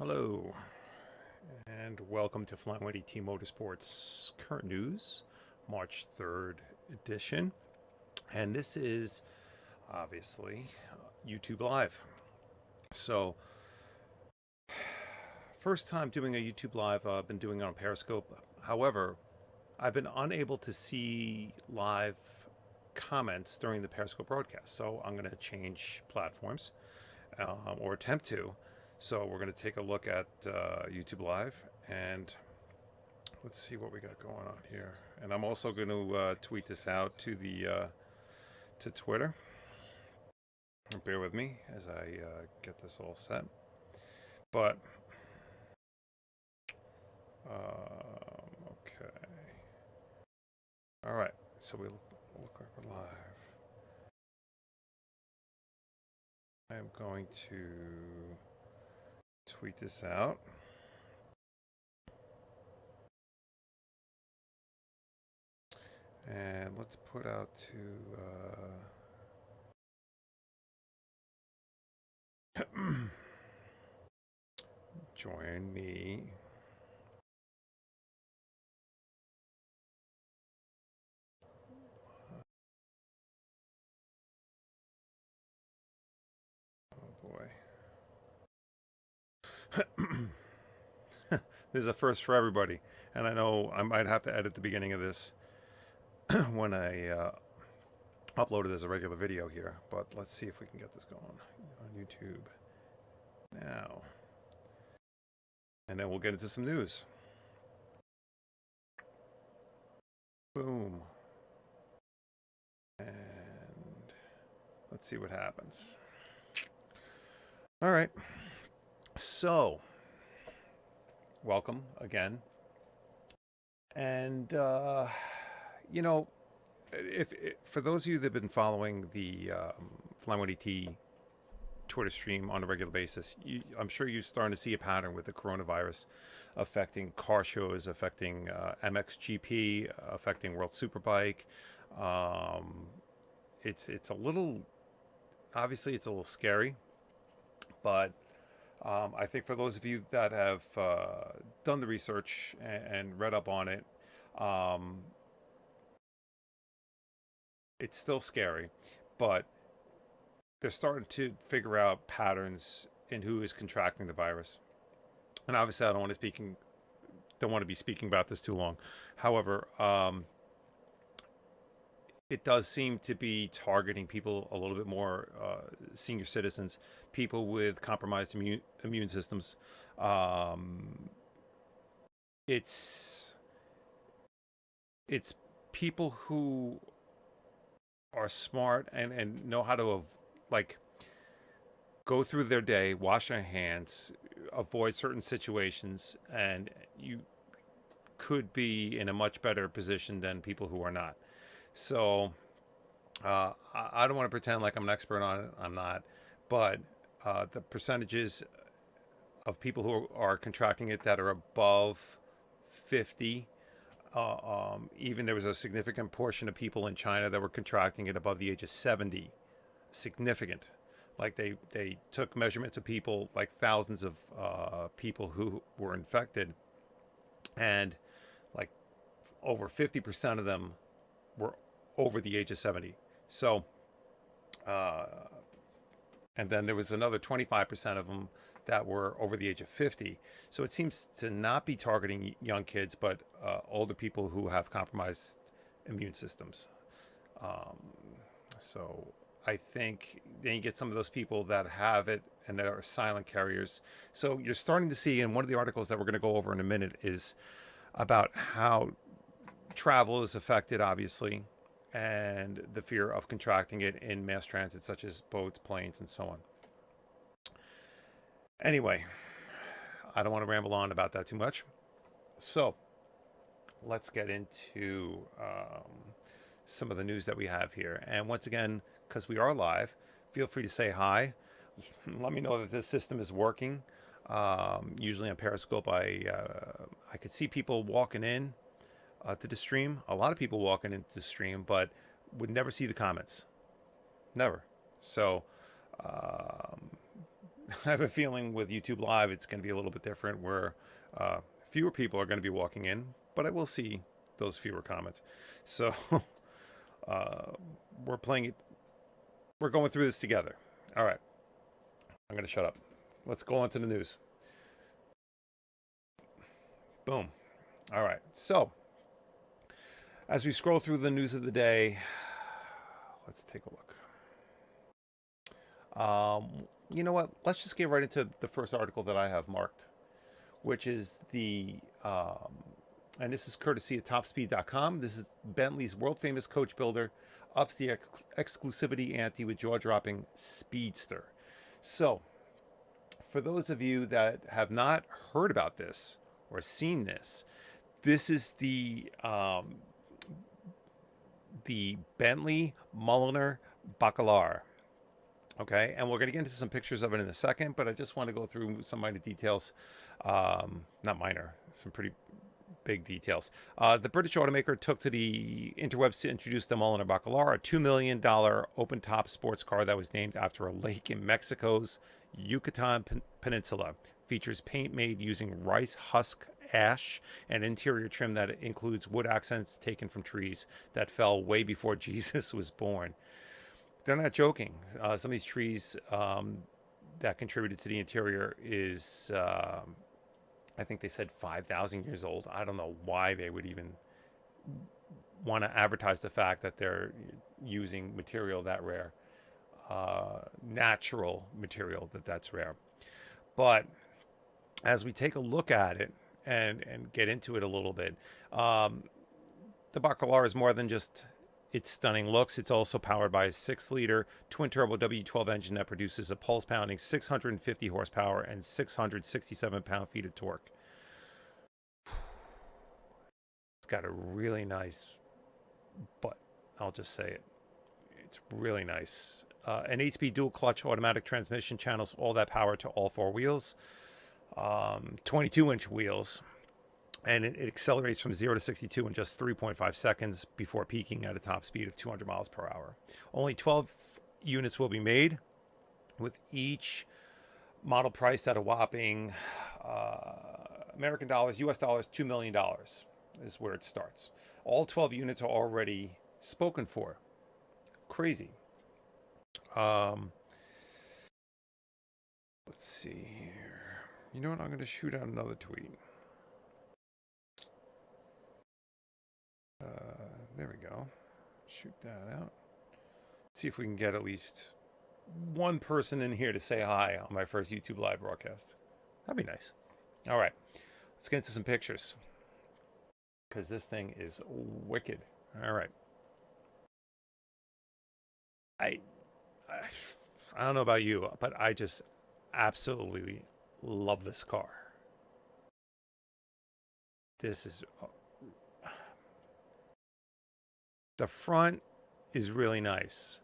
Hello, and welcome to Flying with ET Motorsports Current News, March 3rd edition. And this is obviously YouTube Live. So, first time doing a YouTube Live, I've been doing it on Periscope. However, I've been unable to see live comments during the Periscope broadcast. So, I'm going to change platforms or attempt to. So, we're going to take a look at YouTube Live and let's see what we got going on here. And I'm also going to tweet this out to the to Twitter. Bear with me as I get this all set. But okay, all right. So we look like we're live. I am going to tweet this out. And let's put out to join me. Oh boy. This is a first for everybody. And I know I might have to edit the beginning of this when I upload it as a regular video here. But let's see if we can get this going on YouTube now. And then we'll get into some news. Boom. And let's see what happens. All right. So, welcome again. And, if for those of you that have been following the Flying with ET Twitter stream on a regular basis, I'm sure you're starting to see a pattern with the coronavirus affecting car shows, affecting MXGP, affecting World Superbike. It's a little, obviously it's a little scary, but I think for those of you that have done the research and read up on it, it's still scary, but they're starting to figure out patterns in who is contracting the virus. And obviously, I don't want to be speaking about this too long. However, it does seem to be targeting people a little bit more, senior citizens, people with compromised immune systems. It's it's people who are smart and know how to like go through their day, wash their hands, avoid certain situations, and you could be in a much better position than people who are not. So I don't want to pretend like I'm an expert on it. I'm not, but the percentages of people who are contracting it that are above 50. Even there was a significant portion of people in China that were contracting it above the age of 70. Significant. Like they took measurements of people, like thousands of people who were infected, and like over 50% of them were over the age of 70. So, and then there was another 25% of them that were over the age of 50. So it seems to not be targeting young kids, but older people who have compromised immune systems. So I think then you get some of those people that have it and that are silent carriers. So you're starting to see, and one of the articles that we're going to go over in a minute is about how travel is affected, obviously, and the fear of contracting it in mass transit, such as boats, planes, and so on. Anyway, I don't want to ramble on about that too much. So let's get into some of the news that we have here. And once again, because we are live, feel free to say hi. Let me know that this system is working. Usually on Periscope, I could see people walking in to the stream. A lot of people walking into the stream, but would never see the comments. Never. So I have a feeling with YouTube Live, it's going to be a little bit different where fewer people are going to be walking in, but I will see those fewer comments. So uh, we're playing it. We're going through this together. All right. I'm going to shut up. Let's go on to the news. Boom. All right. So as we scroll through the news of the day, let's take a look. You know what? Let's just get right into the first article that I have marked, which is and this is courtesy of topspeed.com. This is Bentley's world famous coach builder ups the exclusivity ante with jaw dropping Speedster. So, for those of you that have not heard about this or seen this, this is the Bentley Mulliner Bacalar. Okay, and we're going to get into some pictures of it in a second, but I just want to go through some minor details. Not minor, some pretty big details. The British automaker took to the interwebs to introduce the Mulliner Bacalar, a $2 million open-top sports car that was named after a lake in Mexico's Yucatan Peninsula. Features paint made using rice husk ash and interior trim that includes wood accents taken from trees that fell way before Jesus was born. They're not joking. Some of these trees that contributed to the interior is, I think they said 5,000 years old. I don't know why they would even want to advertise the fact that they're using material that rare, natural material that's rare. But as we take a look at it and get into it a little bit, the Bacalar is more than just its stunning looks. It's also powered by a 6-liter twin-turbo W12 engine that produces a pulse-pounding 650 horsepower and 667 pound-feet of torque. It's got a really nice butt. I'll just say it. It's really nice. An 8-speed dual-clutch automatic transmission channels all that power to all 4 wheels. 22-inch wheels. And it accelerates from 0 to 62 in just 3.5 seconds before peaking at a top speed of 200 miles per hour. Only 12 units will be made, with each model priced at a whopping American dollars, US dollars, $2 million is where it starts. All 12 units are already spoken for. Crazy. Let's see here. You know what? I'm going to shoot out another tweet. There we go. Shoot that out. See if we can get at least one person in here to say hi on my first YouTube live broadcast. That'd be nice. All right. Let's get into some pictures, because this thing is wicked. All right. I don't know about you, but I just absolutely love this car. This is... The front is really nice.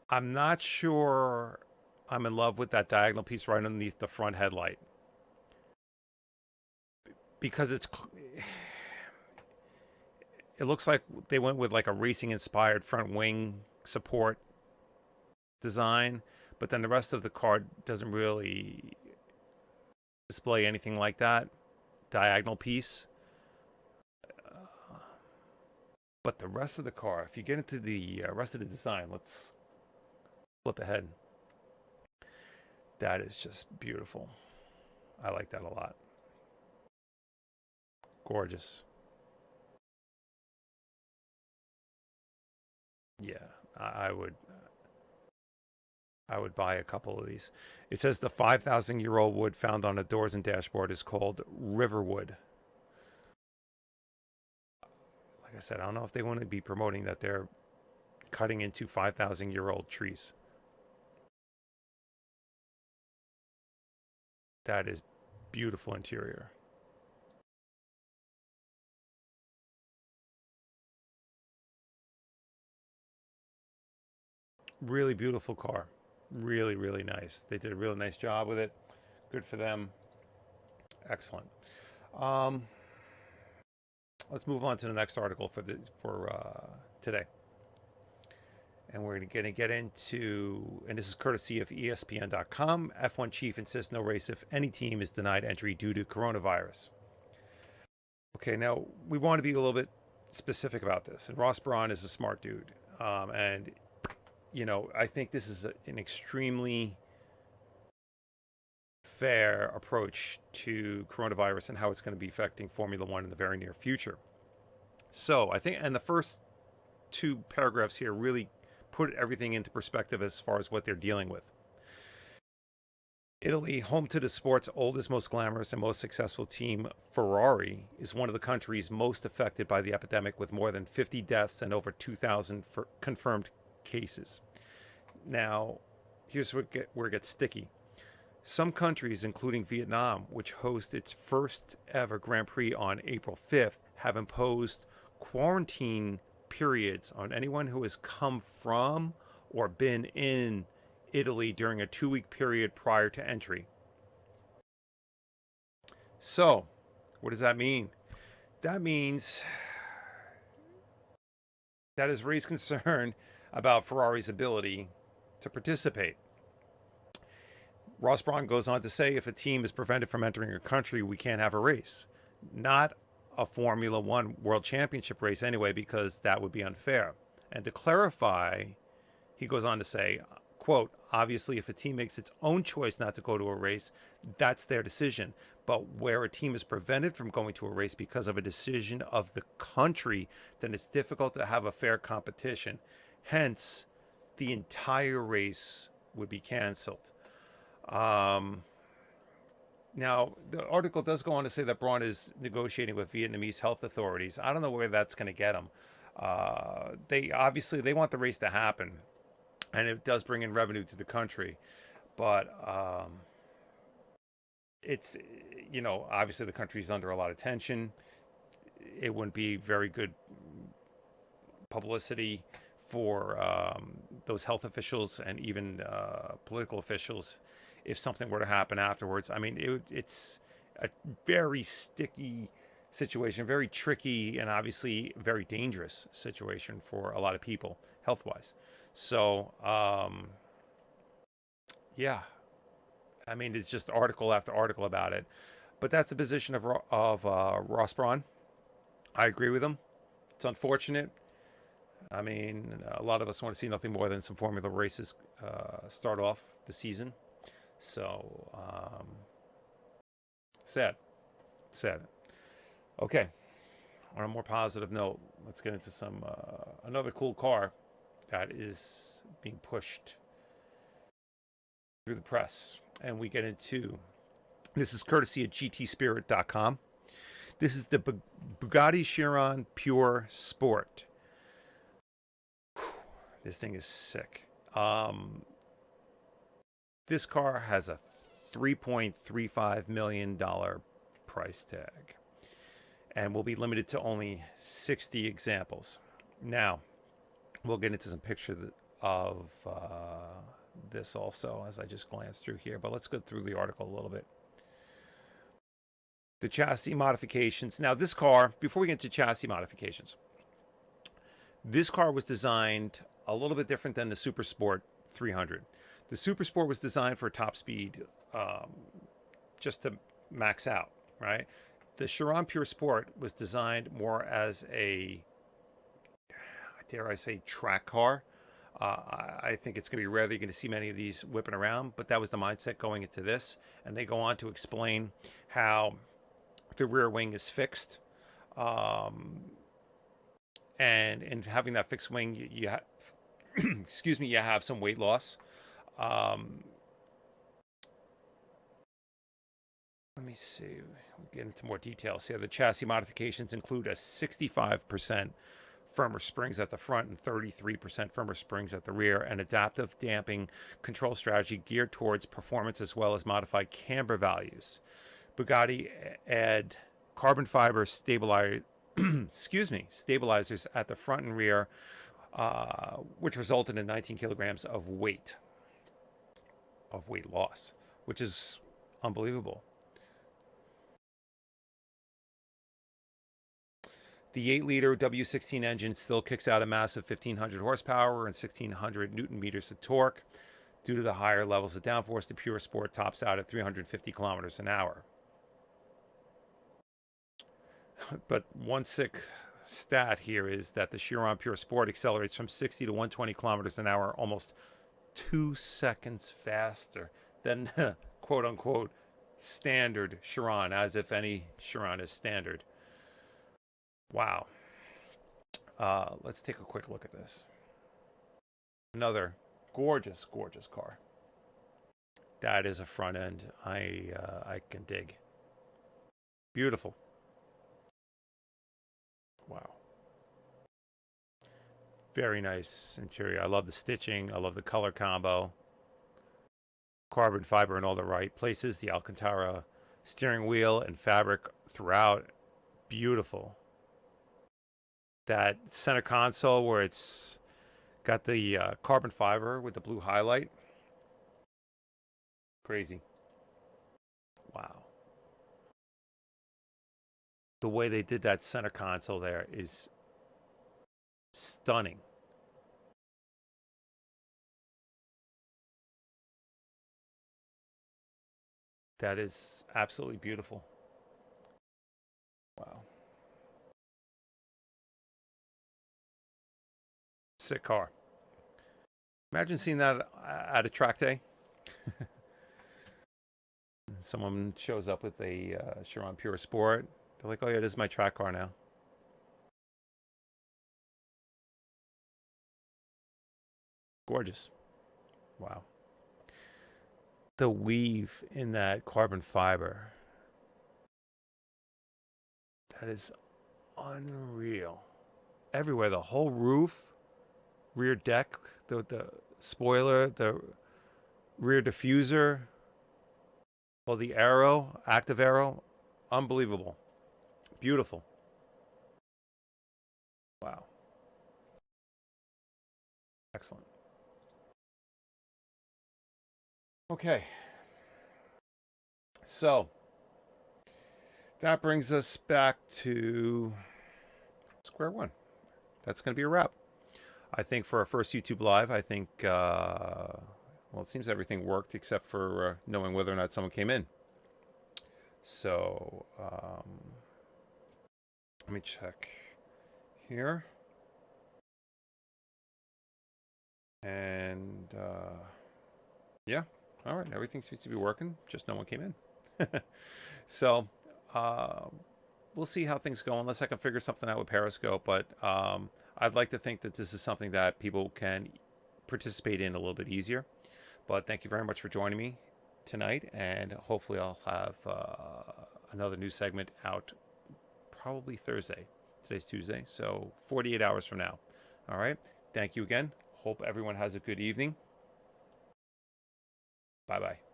I'm not sure I'm in love with that diagonal piece right underneath the front headlight, because it looks like they went with like a racing inspired front wing support design, but then the rest of the car doesn't really display anything like that diagonal piece. But the rest of the car, if you get into the rest of the design, let's flip ahead. That is just beautiful. I like that a lot. Gorgeous. Yeah, I would buy a couple of these. It says the 5,000-year-old wood found on the doors and dashboard is called riverwood. Like I said, I don't know if they want to be promoting that they're cutting into 5,000-year-old trees. That is beautiful interior. Really beautiful car. Really, really nice. They did a really nice job with it. Good for them. Excellent. Let's move on to the next article for today. And we're going to get into, and this is courtesy of ESPN.com. F1 chief insists no race if any team is denied entry due to coronavirus. Okay, now we want to be a little bit specific about this. And Ross Brawn is a smart dude. And, I think this is an extremely fair approach to coronavirus and how it's going to be affecting Formula One in the very near future. So I think, and the first two paragraphs here really put everything into perspective as far as what they're dealing with. Italy, home to the sport's oldest, most glamorous, and most successful team, Ferrari, is one of the countries most affected by the epidemic, with more than 50 deaths and over 2,000 confirmed cases. Now, here's where it gets sticky. Some countries, including Vietnam, which hosts its first ever Grand Prix on April 5th, have imposed quarantine periods on anyone who has come from or been in Italy during a 2-week period prior to entry. So, what does that mean? That means that has raised concern about Ferrari's ability to participate. Ross Brawn goes on to say, if a team is prevented from entering a country, we can't have a race. Not a Formula One World Championship race anyway, because that would be unfair. And to clarify, he goes on to say, quote, obviously, if a team makes its own choice not to go to a race, that's their decision. But where a team is prevented from going to a race because of a decision of the country, then it's difficult to have a fair competition. Hence, the entire race would be canceled. Now, the article does go on to say that Braun is negotiating with Vietnamese health authorities. I don't know where that's going to get him. They want the race to happen, and it does bring in revenue to the country. But it's, obviously the country's under a lot of tension. It wouldn't be very good publicity for those health officials and even political officials if something were to happen afterwards. I mean, it's a very sticky situation, very tricky, and obviously very dangerous situation for a lot of people, health-wise. So, yeah, I mean, it's just article after article about it. But that's the position of Ross Brawn. I agree with him. It's unfortunate. I mean, a lot of us want to see nothing more than some Formula races start off the season. So, sad. Okay. On a more positive note, let's get into some another cool car that is being pushed through the press. And we get into, this is courtesy of GTspirit.com. This is the Bugatti Chiron Pure Sport. This thing is sick. This car has a $3.35 million price tag and will be limited to only 60 examples. Now, we'll get into some pictures of this also as I just glance through here, but let's go through the article a little bit. The chassis modifications. Now, this car, before we get into chassis modifications, this car was designed a little bit different than the Super Sport 300. The Super Sport was designed for top speed, just to max out, right? The Chiron Pure Sport was designed more as a, dare I say, track car. I think it's going to be rare that you're going to see many of these whipping around, but that was the mindset going into this. And they go on to explain how the rear wing is fixed. And in having that fixed wing, you have, excuse me, you have some weight loss. Let me see. We'll get into more details here. The chassis modifications include a 65% firmer springs at the front and 33% firmer springs at the rear, an adaptive damping control strategy geared towards performance as well as modified camber values. Bugatti add carbon fiber stabilizers at the front and rear, which resulted in 19 kilograms of weight loss, which is unbelievable. The 8-liter W16 engine still kicks out a massive 1,500 horsepower and 1,600 newton meters of torque. Due to the higher levels of downforce, the Pure Sport tops out at 350 kilometers an hour. But one sick stat here is that the Chiron Pure Sport accelerates from 60 to 120 kilometers an hour, almost 2 seconds faster than quote unquote standard Chiron, as if any Chiron is standard. Wow. Let's take a quick look at this. Another gorgeous, gorgeous car. That is a front end I can dig. Beautiful. Wow. Very nice interior. I love the stitching. I love the color combo. Carbon fiber in all the right places. The Alcantara steering wheel and fabric throughout. Beautiful. That center console where it's got the carbon fiber with the blue highlight. Crazy. Wow. The way they did that center console there is stunning. That is absolutely beautiful. Wow. Sick car. Imagine seeing that at a track day. Someone shows up with a Chiron Pure Sport. They're like, oh yeah, this is my track car now. Gorgeous. Wow. The weave in that carbon fiber. That is unreal. Everywhere. The whole roof, rear deck, the spoiler, the rear diffuser, well, the aero, active aero. Unbelievable. Beautiful. Wow. Excellent. Okay. So that brings us back to square one. That's going to be a wrap. I think for our first YouTube live, I think, well, it seems everything worked except for knowing whether or not someone came in. So let me check here. And yeah, all right, everything seems to be working, just no one came in. So we'll see how things go unless I can figure something out with Periscope. But I'd like to think that this is something that people can participate in a little bit easier. But thank you very much for joining me tonight, and hopefully I'll have another new segment out probably Thursday. Today's Tuesday, so 48 hours from now. All right. Thank you again. Hope everyone has a good evening. Bye-bye.